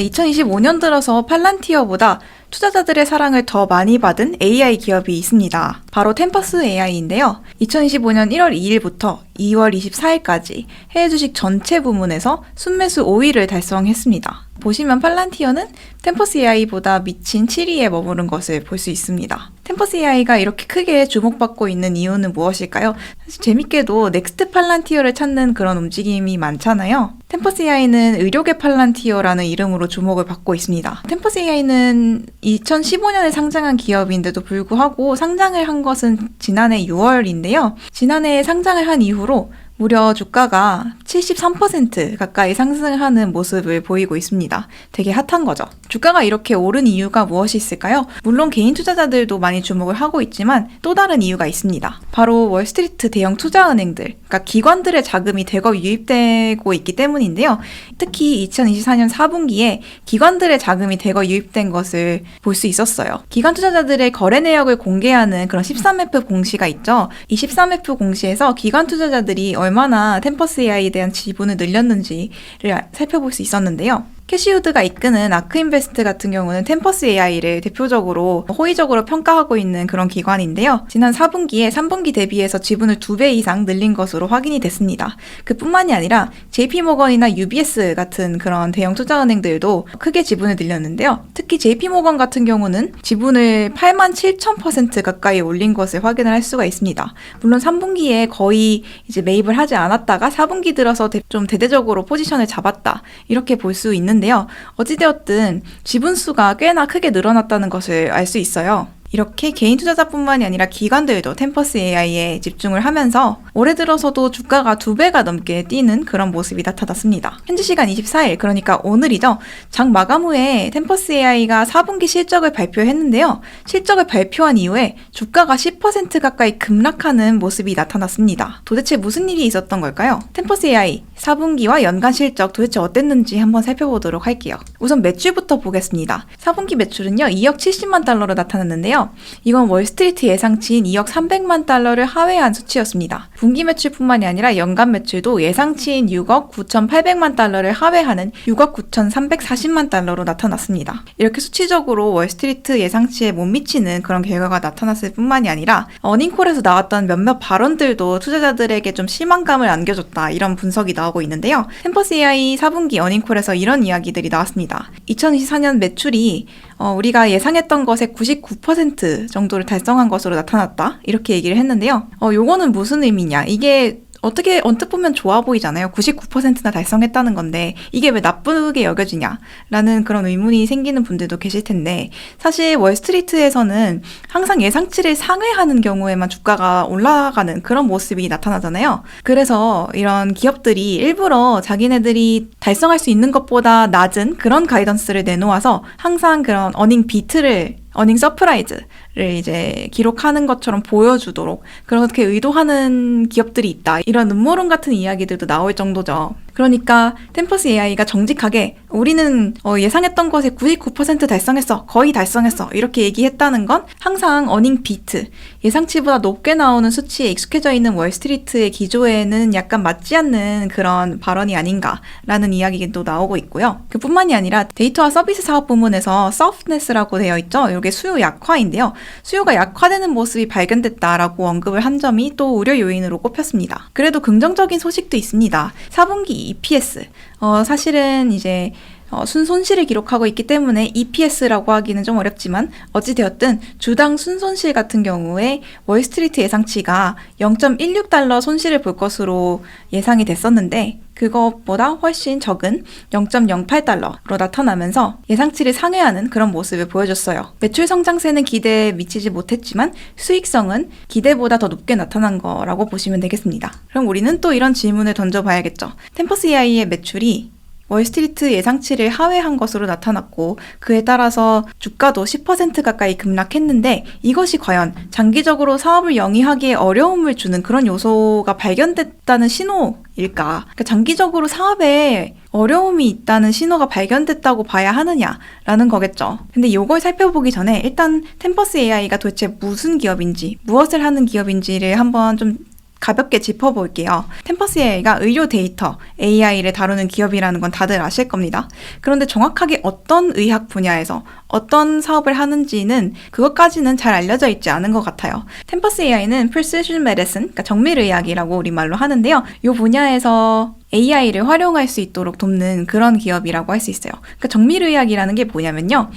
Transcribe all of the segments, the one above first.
네, 2025년 들어서 팔란티어보다 투자자들의 사랑을 더 많이 받은 AI 기업이 있습니다. 바로 템퍼스 AI인데요. 2025년 1월 2일부터 2월 24일까지 해외 주식 전체 부문에서 순매수 5위를 달성했습니다. 보시면 팔란티어는 템퍼스 AI보다 미친 7위에 머무른 것을 볼 수 있습니다. 템퍼스 AI가 이렇게 크게 주목받고 있는 이유는 무엇일까요? 사실 재밌게도 넥스트 팔란티어를 찾는 그런 움직임이 많잖아요. 템퍼스 AI는 의료계 팔란티어라는 이름으로 주목을 받고 있습니다. 템퍼스 AI는 2015년에 상장한 기업인데도 불구하고 상장을 한 것은 지난해 6월인데요. 지난해 상장을 한 이후로 무려 주가가 73% 가까이 상승하는 모습을 보이고 있습니다. 되게 핫한 거죠. 주가가 이렇게 오른 이유가 무엇이 있을까요? 물론 개인 투자자들도 많이 주목을 하고 있지만 또 다른 이유가 있습니다. 바로 월스트리트 대형 투자은행들, 그러니까 기관들의 자금이 대거 유입되고 있기 때문인데요. 특히 2024년 4분기에 기관들의 자금이 대거 유입된 것을 볼 수 있었어요. 기관 투자자들의 거래 내역을 공개하는 그런 13F 공시가 있죠. 이 13F 공시에서 기관 투자자들이 얼마나 템퍼스 AI에 대한 지분을 늘렸는지를 살펴볼 수 있었는데요. 캐시우드가 이끄는 아크인베스트 같은 경우는 템퍼스 AI를 대표적으로 호의적으로 평가하고 있는 그런 기관인데요. 지난 4분기에 3분기 대비해서 지분을 2배 이상 늘린 것으로 확인이 됐습니다. 그뿐만이 아니라 JP모건이나 UBS 같은 그런 대형 투자은행들도 크게 지분을 늘렸는데요. 특히 JP모건 같은 경우는 지분을 87,000% 가까이 올린 것을 확인을 할 수가 있습니다. 물론 3분기에 거의 이제 매입을 하지 않았다가 4분기 들어서 좀 대대적으로 포지션을 잡았다, 이렇게 볼 수 있는데요. 어찌되었든 지분수가 꽤나 크게 늘어났다는 것을 알 수 있어요. 이렇게 개인 투자자뿐만이 아니라 기관들도 템퍼스 AI에 집중을 하면서 올해 들어서도 주가가 2배가 넘게 뛰는 그런 모습이 나타났습니다. 현지 시간 24일, 그러니까 오늘이죠. 장 마감 후에 템퍼스 AI가 4분기 실적을 발표했는데요. 실적을 발표한 이후에 주가가 10% 가까이 급락하는 모습이 나타났습니다. 도대체 무슨 일이 있었던 걸까요? 템퍼스 AI 4분기와 연간 실적 도대체 어땠는지 한번 살펴보도록 할게요. 우선 매출부터 보겠습니다. 4분기 매출은요, 2억 70만 달러로 나타났는데요. 이건 월스트리트 예상치인 2억 300만 달러를 하회한 수치였습니다. 분기 매출뿐만이 아니라 연간 매출도 예상치인 6억 9,800만 달러를 하회하는 6억 9,340만 달러로 나타났습니다. 이렇게 수치적으로 월스트리트 예상치에 못 미치는 그런 결과가 나타났을 뿐만이 아니라 어닝콜에서 나왔던 몇몇 발언들도 투자자들에게 좀 실망감을 안겨줬다, 이런 분석이 나오고 있는데요. 템퍼스 AI 4분기 어닝콜에서 이런 이야기들이 나왔습니다. 2024년 매출이 우리가 예상했던 것의 99% 정도를 달성한 것으로 나타났다, 이렇게 얘기를 했는데요. 요거는 무슨 의미냐, 이게 어떻게 언뜻 보면 좋아 보이잖아요. 99%나 달성했다는 건데 이게 왜 나쁘게 여겨지냐라는 그런 의문이 생기는 분들도 계실 텐데, 사실 월스트리트에서는 항상 예상치를 상회하는 경우에만 주가가 올라가는 그런 모습이 나타나잖아요. 그래서 이런 기업들이 일부러 자기네들이 달성할 수 있는 것보다 낮은 그런 가이던스를 내놓아서 항상 그런 어닝 서프라이즈를 이제 기록하는 것처럼 보여주도록 그렇게 의도하는 기업들이 있다, 이런 음모론 같은 이야기들도 나올 정도죠. 그러니까 템퍼스 AI가 정직하게 우리는 예상했던 것에 99% 달성했어, 거의 달성했어, 이렇게 얘기했다는 건 항상 어닝 비트, 예상치보다 높게 나오는 수치에 익숙해져 있는 월스트리트의 기조에는 약간 맞지 않는 그런 발언이 아닌가라는 이야기도 나오고 있고요. 그뿐만이 아니라 데이터와 서비스 사업 부문에서 softness라고 되어 있죠. 이게 수요 약화인데요. 수요가 약화되는 모습이 발견됐다라고 언급을 한 점이 또 우려 요인으로 꼽혔습니다. 그래도 긍정적인 소식도 있습니다. 4분기 EPS, 사실은 이제 순손실을 기록하고 있기 때문에 EPS라고 하기는 좀 어렵지만 어찌되었든 주당 순손실 같은 경우에 월스트리트 예상치가 0.16달러 손실을 볼 것으로 예상이 됐었는데 그것보다 훨씬 적은 0.08달러로 나타나면서 예상치를 상회하는 그런 모습을 보여줬어요. 매출 성장세는 기대에 미치지 못했지만 수익성은 기대보다 더 높게 나타난 거라고 보시면 되겠습니다. 그럼 우리는 또 이런 질문을 던져봐야겠죠. 템퍼스 AI의 매출이 월스트리트 예상치를 하회한 것으로 나타났고 그에 따라서 주가도 10% 가까이 급락했는데 이것이 과연 장기적으로 사업을 영위하기에 어려움을 주는 그런 요소가 발견됐다는 신호일까? 그러니까 장기적으로 사업에 어려움이 있다는 신호가 발견됐다고 봐야 하느냐라는 거겠죠. 근데 이걸 살펴보기 전에 일단 템퍼스 AI가 도대체 무슨 기업인지, 무엇을 하는 기업인지를 한번 좀 가볍게 짚어볼게요. 템퍼스 AI가 의료 데이터 AI를 다루는 기업이라는 건 다들 아실 겁니다. 그런데 정확하게 어떤 의학 분야에서 어떤 사업을 하는지는 그것까지는 잘 알려져 있지 않은 것 같아요. 템퍼스 AI는 Precision Medicine, 그러니까 정밀의학이라고 우리말로 하는데요. 이 분야에서 AI를 활용할 수 있도록 돕는 그런 기업이라고 할 수 있어요. 그러니까 정밀의학이라는 게 뭐냐면요.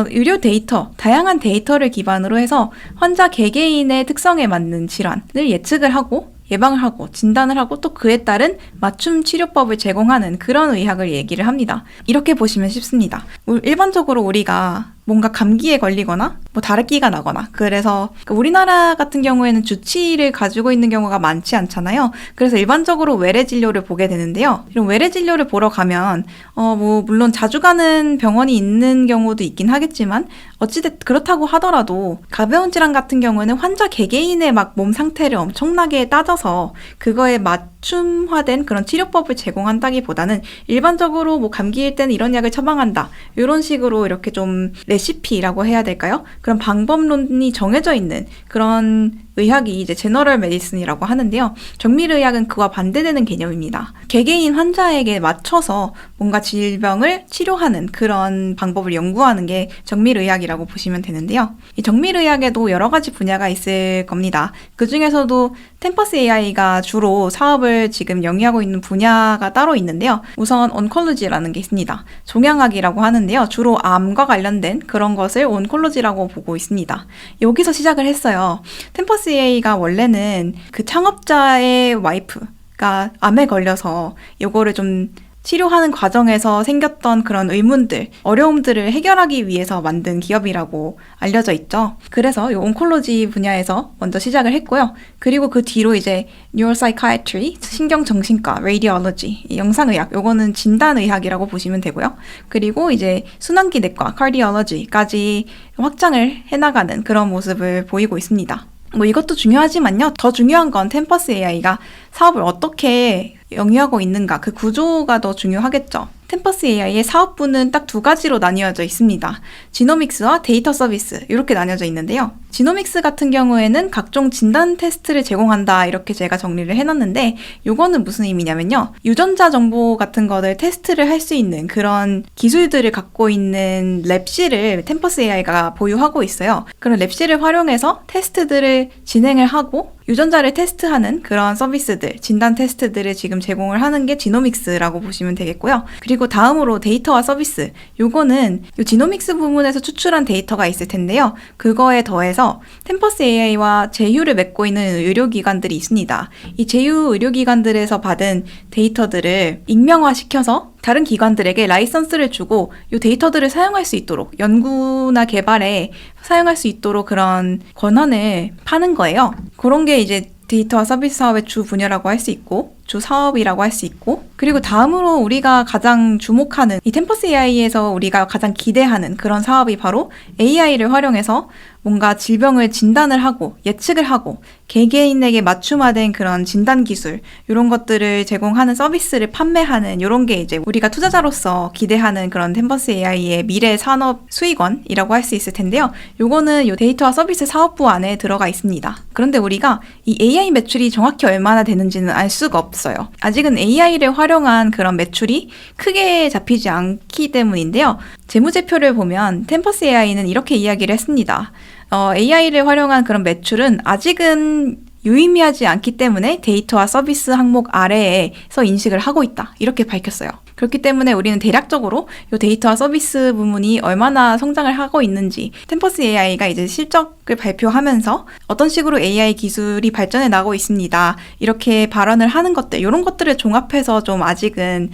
의료 데이터, 다양한 데이터를 기반으로 해서 환자 개개인의 특성에 맞는 질환을 예측을 하고 예방을 하고 진단을 하고 또 그에 따른 맞춤 치료법을 제공하는 그런 의학을 얘기를 합니다. 이렇게 보시면 쉽습니다. 일반적으로 우리가 뭔가 감기에 걸리거나 뭐 다래끼가 나거나 그래서 우리나라 같은 경우에는 주치의를 가지고 있는 경우가 많지 않잖아요. 그래서 일반적으로 외래 진료를 보게 되는데요. 이런 외래 진료를 보러 가면 뭐 물론 자주 가는 병원이 있는 경우도 있긴 하겠지만 어찌됐든 그렇다고 하더라도 가벼운 질환 같은 경우에는 환자 개개인의 막 몸 상태를 엄청나게 따져서 그거에 맞춤화된 그런 치료법을 제공한다기보다는 일반적으로 뭐 감기일 때는 이런 약을 처방한다. 이런 식으로 이렇게 좀 레시피라고 해야 될까요? 그런 방법론이 정해져 있는 그런 의학이 이제 제너럴 메디슨이라고 하는데요. 정밀의학은 그와 반대되는 개념입니다. 개개인 환자에게 맞춰서 뭔가 질병을 치료하는 그런 방법을 연구하는 게 정밀의학이라고 보시면 되는데요. 이 정밀의학에도 여러 가지 분야가 있을 겁니다. 그 중에서도 템퍼스 AI가 주로 사업을 지금 영위하고 있는 분야가 따로 있는데요. 우선 온콜로지라는 게 있습니다. 종양학이라고 하는데요. 주로 암과 관련된 그런 것을 온콜로지라고 보고 있습니다. 여기서 시작을 했어요. 템퍼스 AI가 원래는 그 창업자의 와이프가 암에 걸려서 요거를 좀 치료하는 과정에서 생겼던 그런 의문들, 어려움들을 해결하기 위해서 만든 기업이라고 알려져 있죠. 그래서 이 온콜로지 분야에서 먼저 시작을 했고요. 그리고 그 뒤로 이제 Neuropsychiatry, 신경정신과, Radiology, 영상의학, 요거는 진단의학이라고 보시면 되고요. 그리고 이제 순환기내과, Cardiology까지 확장을 해나가는 그런 모습을 보이고 있습니다. 뭐 이것도 중요하지만요. 더 중요한 건 템퍼스 AI가 사업을 어떻게 영위하고 있는가, 그 구조가 더 중요하겠죠. 템퍼스 AI의 사업부는 딱 두 가지로 나뉘어져 있습니다. 지노믹스와 데이터 서비스 이렇게 나뉘어져 있는데요. 지노믹스 같은 경우에는 각종 진단 테스트를 제공한다 이렇게 제가 정리를 해놨는데 요거는 무슨 의미냐면요. 유전자 정보 같은 거를 테스트를 할 수 있는 그런 기술들을 갖고 있는 랩실을 템퍼스 AI가 보유하고 있어요. 그런 랩실을 활용해서 테스트들을 진행을 하고 유전자를 테스트하는 그런 서비스들, 진단 테스트들을 지금 제공을 하는 게 지노믹스라고 보시면 되겠고요. 그리고 다음으로 데이터와 서비스, 요거는 요 지노믹스 부문에서 추출한 데이터가 있을 텐데요. 그거에 더해서 템퍼스 AI와 제휴를 맺고 있는 의료기관들이 있습니다. 이 제휴 의료기관들에서 받은 데이터들을 익명화시켜서 다른 기관들에게 라이선스를 주고 이 데이터들을 사용할 수 있도록 연구나 개발에 사용할 수 있도록 그런 권한을 파는 거예요. 그런 게 이제 데이터와 서비스 사업의 주 분야라고 할 수 있고 주 사업이라고 할 수 있고 그리고 다음으로 우리가 가장 주목하는 이 템퍼스 AI에서 우리가 가장 기대하는 그런 사업이 바로 AI를 활용해서 뭔가 질병을 진단을 하고 예측을 하고 개개인에게 맞춤화된 그런 진단 기술 이런 것들을 제공하는 서비스를 판매하는 이런 게 이제 우리가 투자자로서 기대하는 그런 템퍼스 AI의 미래 산업 수익원이라고 할 수 있을 텐데요. 요거는 요 데이터와 서비스 사업부 안에 들어가 있습니다. 그런데 우리가 이 AI 매출이 정확히 얼마나 되는지는 알 수가 없어요. 아직은 AI를 활용한 그런 매출이 크게 잡히지 않기 때문인데요. 재무제표를 보면 템퍼스 AI는 이렇게 이야기를 했습니다. AI를 활용한 그런 매출은 아직은 유의미하지 않기 때문에 데이터와 서비스 항목 아래에서 인식을 하고 있다. 이렇게 밝혔어요. 그렇기 때문에 우리는 대략적으로 이 데이터와 서비스 부문이 얼마나 성장을 하고 있는지 템퍼스 AI가 이제 실적을 발표하면서 어떤 식으로 AI 기술이 발전해 나가고 있습니다. 이렇게 발언을 하는 것들, 이런 것들을 종합해서 좀 아직은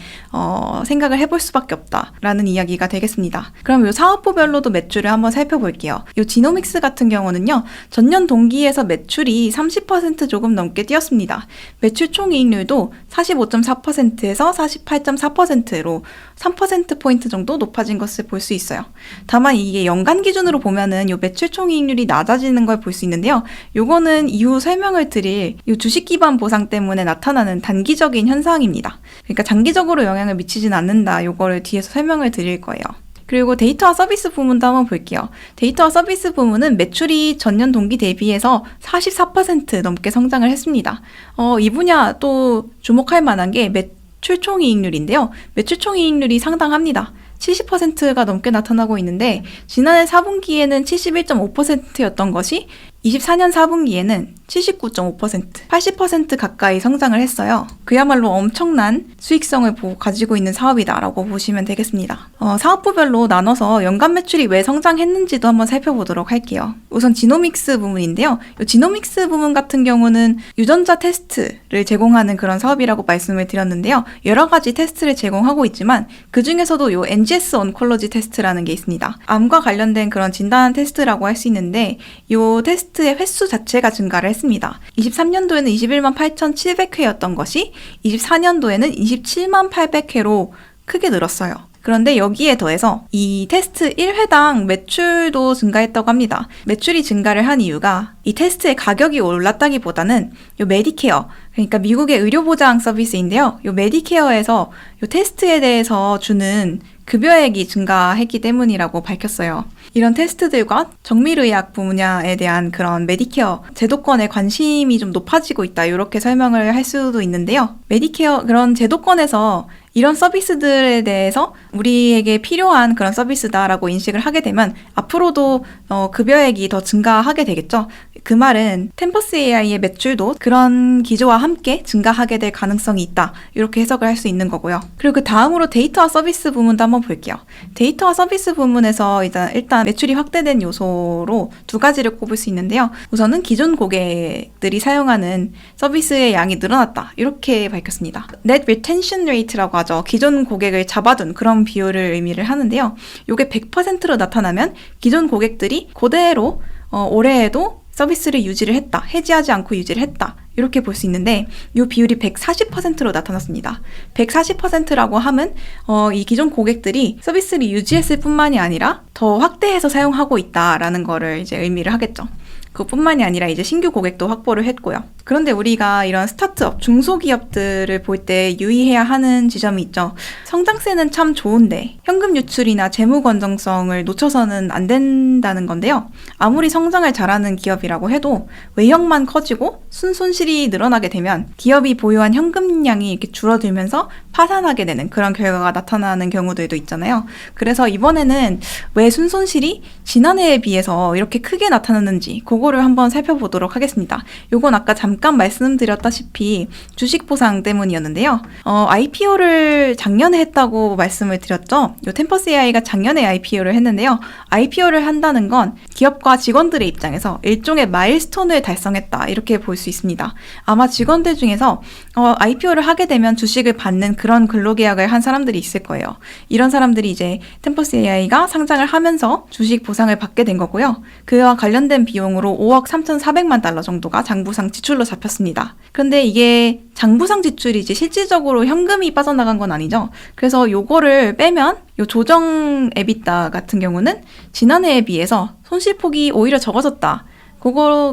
생각을 해볼 수밖에 없다라는 이야기가 되겠습니다. 그럼 이 사업부별로도 매출을 한번 살펴볼게요. 이 지노믹스 같은 경우는요. 전년 동기에서 매출이 30% 조금 넘게 뛰었습니다. 매출 총이익률도 45.4%에서 48.4%로 3%포인트 정도 높아진 것을 볼 수 있어요. 다만 이게 연간 기준으로 보면은 요 매출 총이익률이 낮아지는 걸 볼 수 있는데요. 요거는 이후 설명을 드릴 요 주식 기반 보상 때문에 나타나는 단기적인 현상입니다. 그러니까 장기적으로 영향을 미치진 않는다. 요거를 뒤에서 설명을 드릴 거예요. 그리고 데이터와 서비스 부문도 한번 볼게요. 데이터와 서비스 부문은 매출이 전년 동기 대비해서 44% 넘게 성장을 했습니다. 이 분야 또 주목할 만한 게 매출 총이익률인데요. 매출 총이익률이 상당합니다. 70%가 넘게 나타나고 있는데 지난해 4분기에는 71.5%였던 것이 24년 4분기에는 79.5%, 80% 가까이 성장을 했어요. 그야말로 엄청난 수익성을 가지고 있는 사업이다라고 보시면 되겠습니다. 사업부별로 나눠서 연간 매출이 왜 성장했는지도 한번 살펴보도록 할게요. 우선 지노믹스 부문인데요. 이 지노믹스 부문 같은 경우는 유전자 테스트를 제공하는 그런 사업이라고 말씀을 드렸는데요. 여러 가지 테스트를 제공하고 있지만 그 중에서도 이 NGS 온콜로지 테스트라는 게 있습니다. 암과 관련된 그런 진단 테스트라고 할 수 있는데 이 테스트의 횟수 자체가 증가를 했습니다. 23년도에는 21만 8,700회였던 것이 24년도에는 27만 800회로 크게 늘었어요. 그런데 여기에 더해서 이 테스트 1회당 매출도 증가했다고 합니다. 매출이 증가를 한 이유가 이 테스트의 가격이 올랐다기보다는 요 메디케어, 그러니까 미국의 의료보장 서비스인데요. 요 메디케어에서 요 테스트에 대해서 주는 급여액이 증가했기 때문이라고 밝혔어요. 이런 테스트들과 정밀의학 분야에 대한 그런 메디케어 제도권에 관심이 좀 높아지고 있다. 이렇게 설명을 할 수도 있는데요. 메디케어 그런 제도권에서 이런 서비스들에 대해서 우리에게 필요한 그런 서비스다라고 인식을 하게 되면 앞으로도 급여액이 더 증가하게 되겠죠. 그 말은 템퍼스 AI의 매출도 그런 기조와 함께 증가하게 될 가능성이 있다. 이렇게 해석을 할 수 있는 거고요. 그리고 그 다음으로 데이터와 서비스 부문도 한번 볼게요. 데이터와 서비스 부문에서 일단 매출이 확대된 요소로 두 가지를 꼽을 수 있는데요. 우선은 기존 고객들이 사용하는 서비스의 양이 늘어났다. 이렇게 밝혔습니다. Net Retention Rate라고 하죠. 기존 고객을 잡아둔 그런 비율을 의미를 하는데요. 이게 100%로 나타나면 기존 고객들이 그대로 올해에도 서비스를 유지를 했다. 해지하지 않고 유지를 했다. 이렇게 볼 수 있는데 이 비율이 140%로 나타났습니다. 140%라고 하면 이 기존 고객들이 서비스를 유지했을 뿐만이 아니라 더 확대해서 사용하고 있다라는 거를 이제 의미를 하겠죠. 그뿐만이 아니라 이제 신규 고객도 확보를 했고요. 그런데 우리가 이런 스타트업, 중소기업들을 볼 때 유의해야 하는 지점이 있죠. 성장세는 참 좋은데 현금 유출이나 재무 건전성을 놓쳐서는 안 된다는 건데요. 아무리 성장을 잘하는 기업이라고 해도 외형만 커지고 순손실이 늘어나게 되면 기업이 보유한 현금량이 이렇게 줄어들면서 파산하게 되는 그런 결과가 나타나는 경우들도 있잖아요. 그래서 이번에는 왜 순손실이 지난해에 비해서 이렇게 크게 나타났는지 그거를 한번 살펴보도록 하겠습니다. 요건 아까 잠깐 말씀드렸다시피 주식 보상 때문이었는데요. IPO를 작년에 했다고 말씀을 드렸죠. 요 템퍼스 AI가 작년에 IPO를 했는데요. IPO를 한다는 건 기업과 직원들의 입장에서 일종의 마일스톤을 달성했다. 이렇게 볼 수 있습니다. 아마 직원들 중에서 IPO를 하게 되면 주식을 받는 그런 근로계약을 한 사람들이 있을 거예요. 이런 사람들이 이제 템퍼스 AI가 상장을 하면서 주식 보상을 받게 된 거고요. 그와 관련된 비용으로 5억 3,400만 달러 정도가 장부상 지출로 잡혔습니다. 그런데 이게 장부상 지출이지 실질적으로 현금이 빠져나간 건 아니죠. 그래서 요거를 빼면 요 조정 에비타 같은 경우는 지난해에 비해서 손실폭이 오히려 적어졌다.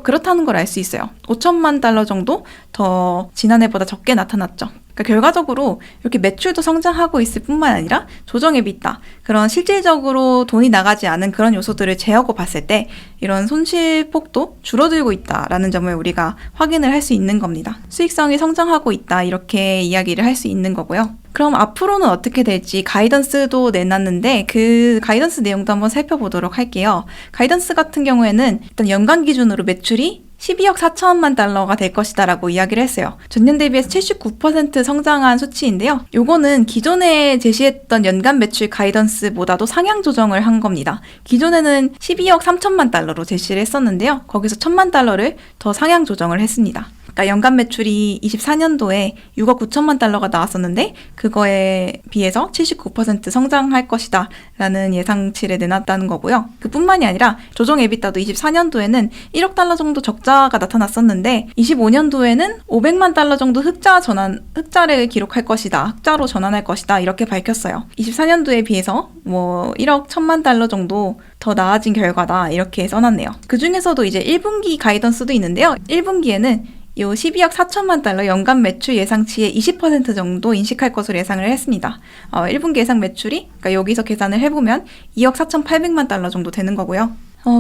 그렇다는 걸 알 수 있어요. 5천만 달러 정도 더 지난해보다 적게 나타났죠. 그러니까 결과적으로 이렇게 매출도 성장하고 있을 뿐만 아니라 조정 에비타, 그런 실질적으로 돈이 나가지 않은 그런 요소들을 제하고 봤을 때 이런 손실폭도 줄어들고 있다라는 점을 우리가 확인을 할 수 있는 겁니다. 수익성이 성장하고 있다 이렇게 이야기를 할 수 있는 거고요. 그럼 앞으로는 어떻게 될지 가이던스도 내놨는데 그 가이던스 내용도 한번 살펴보도록 할게요. 가이던스 같은 경우에는 일단 연간 기준으로 매출이 12억 4천만 달러가 될 것이다 라고 이야기를 했어요. 전년 대비해서 79% 성장한 수치인데요. 요거는 기존에 제시했던 연간 매출 가이던스보다도 상향 조정을 한 겁니다. 기존에는 12억 3천만 달러로 제시를 했었는데요. 거기서 1천만 달러를 더 상향 조정을 했습니다. 그러니까 연간 매출이 24년도에 6억 9천만 달러가 나왔었는데 그거에 비해서 79% 성장할 것이다 라는 예상치를 내놨다는 거고요. 그뿐만이 아니라 조정 에비타도 24년도에는 1억 달러 정도 적자가 나타났었는데 25년도에는 500만 달러 정도 흑자를 기록할 것이다. 흑자로 전환할 것이다. 이렇게 밝혔어요. 24년도에 비해서 1억 1천만 달러 정도 더 나아진 결과다. 이렇게 써놨네요. 그 중에서도 이제 1분기 가이던스도 있는데요. 1분기에는 요 12억 4천만 달러 연간 매출 예상치의 20% 정도 인식할 것으로 예상을 했습니다. 1분기 예상 매출이 그러니까 여기서 계산을 해보면 2억 4,800만 달러 정도 되는 거고요.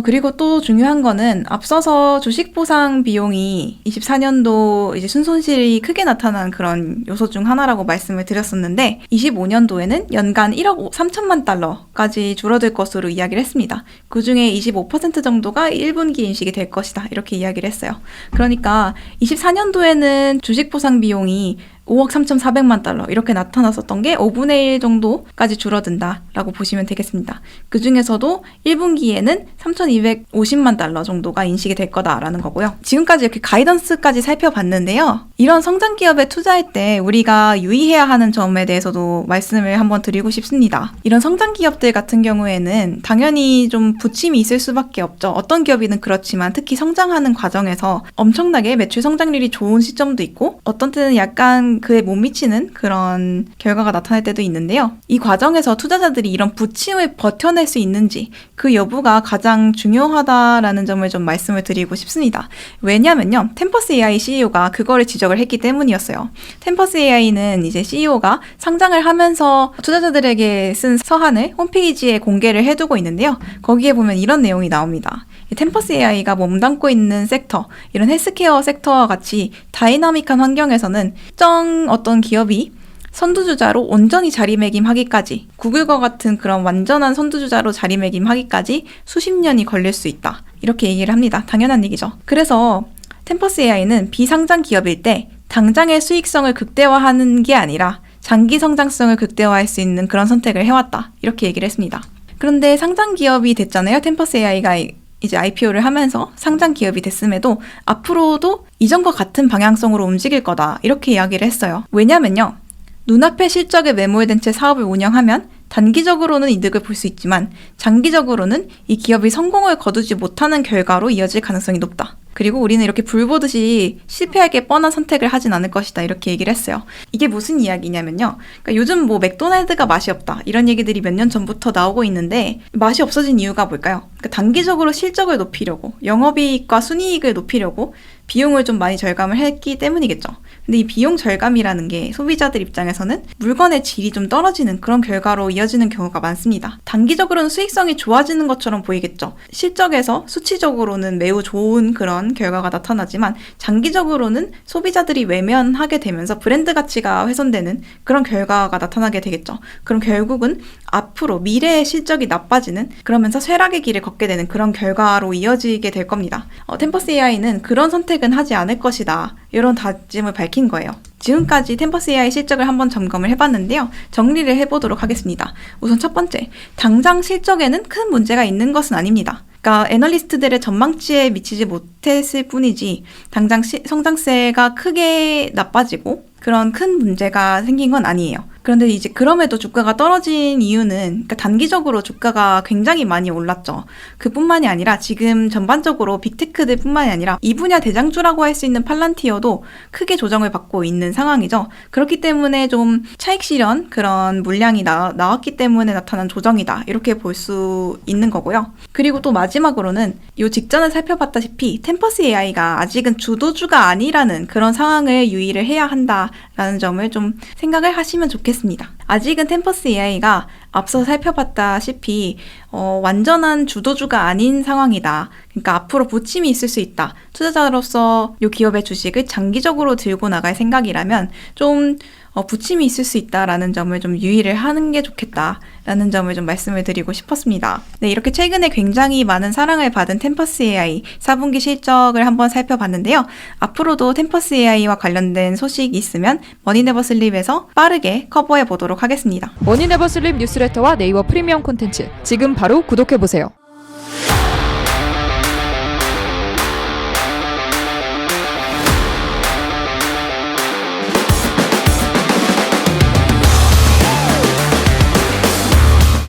그리고 또 중요한 거는 앞서서 주식 보상 비용이 24년도 이제 순손실이 크게 나타난 그런 요소 중 하나라고 말씀을 드렸었는데 25년도에는 연간 1억 3천만 달러까지 줄어들 것으로 이야기를 했습니다. 그 중에 25% 정도가 1분기 인식이 될 것이다. 이렇게 이야기를 했어요. 그러니까 24년도에는 주식 보상 비용이 5억 3,400만 달러 이렇게 나타났었던 게 5분의 1 정도까지 줄어든다라고 보시면 되겠습니다. 그 중에서도 1분기에는 3,250만 달러 정도가 인식이 될 거다라는 거고요. 지금까지 이렇게 가이던스까지 살펴봤는데요. 이런 성장 기업에 투자할 때 우리가 유의해야 하는 점에 대해서도 말씀을 한번 드리고 싶습니다. 이런 성장 기업들 같은 경우에는 당연히 좀 부침이 있을 수밖에 없죠. 어떤 기업이든 그렇지만 특히 성장하는 과정에서 엄청나게 매출 성장률이 좋은 시점도 있고 어떤 때는 약간 그에 못 미치는 그런 결과가 나타날 때도 있는데요. 이 과정에서 투자자들이 이런 부침을 버텨낼 수 있는지 그 여부가 가장 중요하다라는 점을 좀 말씀을 드리고 싶습니다. 왜냐면요. 템퍼스 AI CEO가 그거를 지적을 했기 때문이었어요. 템퍼스 AI는 이제 CEO가 상장을 하면서 투자자들에게 쓴 서한을 홈페이지에 공개를 해두고 있는데요. 거기에 보면 이런 내용이 나옵니다. 템퍼스 AI가 몸담고 있는 섹터, 이런 헬스케어 섹터와 같이 다이나믹한 환경에서는 어떤 기업이 선두주자로 온전히 자리매김하기까지 구글과 같은 그런 완전한 선두주자로 자리매김하기까지 수십 년이 걸릴 수 있다. 이렇게 얘기를 합니다. 당연한 얘기죠. 그래서 템퍼스 AI는 비상장 기업일 때 당장의 수익성을 극대화하는 게 아니라 장기 성장성을 극대화할 수 있는 그런 선택을 해왔다. 이렇게 얘기를 했습니다. 그런데 상장 기업이 됐잖아요. 템퍼스 AI가 이제 IPO를 하면서 상장 기업이 됐음에도 앞으로도 이전과 같은 방향성으로 움직일 거다. 이렇게 이야기를 했어요. 왜냐면요. 눈앞의 실적에 매몰된 채 사업을 운영하면 단기적으로는 이득을 볼 수 있지만 장기적으로는 이 기업이 성공을 거두지 못하는 결과로 이어질 가능성이 높다. 그리고 우리는 이렇게 불 보듯이 실패할 게 뻔한 선택을 하진 않을 것이다. 이렇게 얘기를 했어요. 이게 무슨 이야기냐면요. 그러니까 요즘 뭐 맥도날드가 맛이 없다. 이런 얘기들이 몇 년 전부터 나오고 있는데 맛이 없어진 이유가 뭘까요? 그러니까 단기적으로 실적을 높이려고 영업이익과 순이익을 높이려고 비용을 좀 많이 절감을 했기 때문이겠죠. 근데 이 비용 절감이라는 게 소비자들 입장에서는 물건의 질이 좀 떨어지는 그런 결과로 이어지는 경우가 많습니다. 단기적으로는 수익성이 좋아지는 것처럼 보이겠죠. 실적에서 수치적으로는 매우 좋은 그런 결과가 나타나지만 장기적으로는 소비자들이 외면하게 되면서 브랜드 가치가 훼손되는 그런 결과가 나타나게 되겠죠. 그럼 결국은 앞으로 미래의 실적이 나빠지는 그러면서 쇠락의 길을 걷게 되는 그런 결과로 이어지게 될 겁니다. 템퍼스 AI는 그런 선택은 하지 않을 것이다. 이런 다짐을 밝힌 거예요. 지금까지 템퍼스 AI 실적을 한번 점검을 해봤는데요. 정리를 해보도록 하겠습니다. 우선 첫 번째, 당장 실적에는 큰 문제가 있는 것은 아닙니다. 그러니까 애널리스트들의 전망치에 미치지 못했을 뿐이지 당장 성장세가 크게 나빠지고 그런 큰 문제가 생긴 건 아니에요. 그런데 이제 그럼에도 주가가 떨어진 이유는 그러니까 단기적으로 주가가 굉장히 많이 올랐죠. 그뿐만이 아니라 지금 전반적으로 빅테크들 뿐만이 아니라 이 분야 대장주라고 할 수 있는 팔란티어도 크게 조정을 받고 있는 상황이죠. 그렇기 때문에 좀 차익 실현 그런 물량이 나왔기 때문에 나타난 조정이다. 이렇게 볼 수 있는 거고요. 그리고 또 마지막으로는 이 직전에 살펴봤다시피 템퍼스 AI가 아직은 주도주가 아니라는 그런 상황을 유의를 해야 한다라는 점을 좀 생각을 하시면 좋겠습니다. 아직은 템퍼스 AI가 앞서 살펴봤다시피 완전한 주도주가 아닌 상황이다. 그러니까 앞으로 부침이 있을 수 있다. 투자자로서 이 기업의 주식을 장기적으로 들고 나갈 생각이라면 좀 부침이 있을 수 있다라는 점을 좀 유의를 하는 게 좋겠다라는 점을 좀 말씀을 드리고 싶었습니다. 네, 이렇게 최근에 굉장히 많은 사랑을 받은 템퍼스 AI 4분기 실적을 한번 살펴봤는데요. 앞으로도 템퍼스 AI와 관련된 소식이 있으면 머니네버슬립에서 빠르게 커버해 보도록 하겠습니다. 머니네버슬립 뉴스레터와 네이버 프리미엄 콘텐츠 지금 바로 구독해보세요.